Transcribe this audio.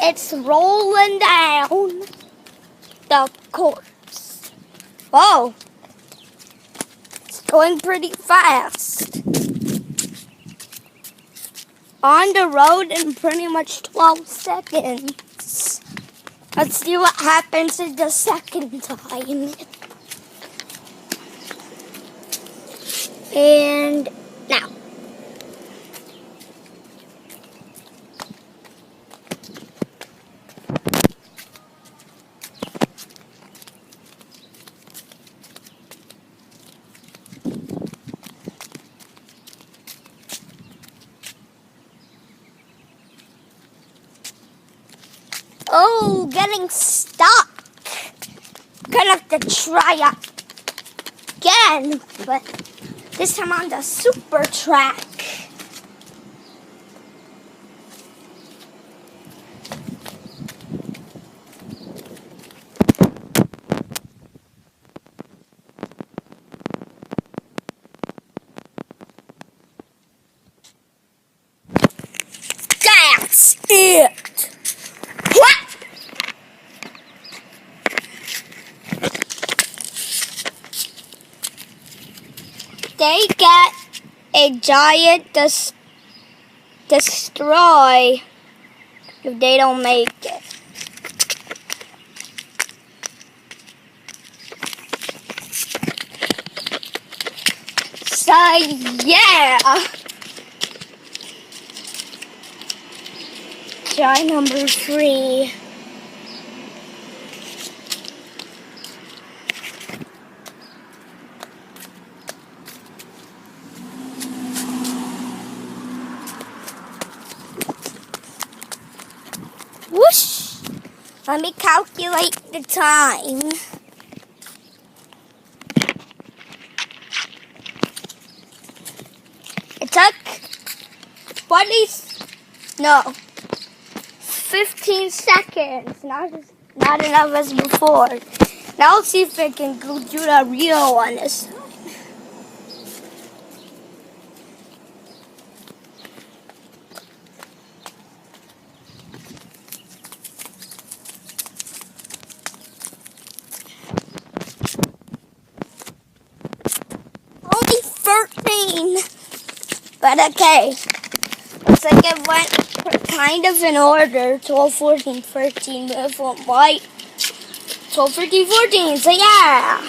It's rolling down the course. Whoa. It's going pretty fast. On the road in pretty much 12 seconds. Let's see what happens in the second time. And now. Oh, getting stuck. Gonna have to try again, but this time on the super track. That's it. What? They get a giant destroy if they don't make it. So yeah. Try number 3. Whoosh! Let me calculate the time. It took 15 seconds. Not enough as before. Now let's see if I can go do the real one this time. Only 13. But okay. Looks like it went kind of in order. 12, 14, 13. But it went white. 12, 13, 14. So yeah.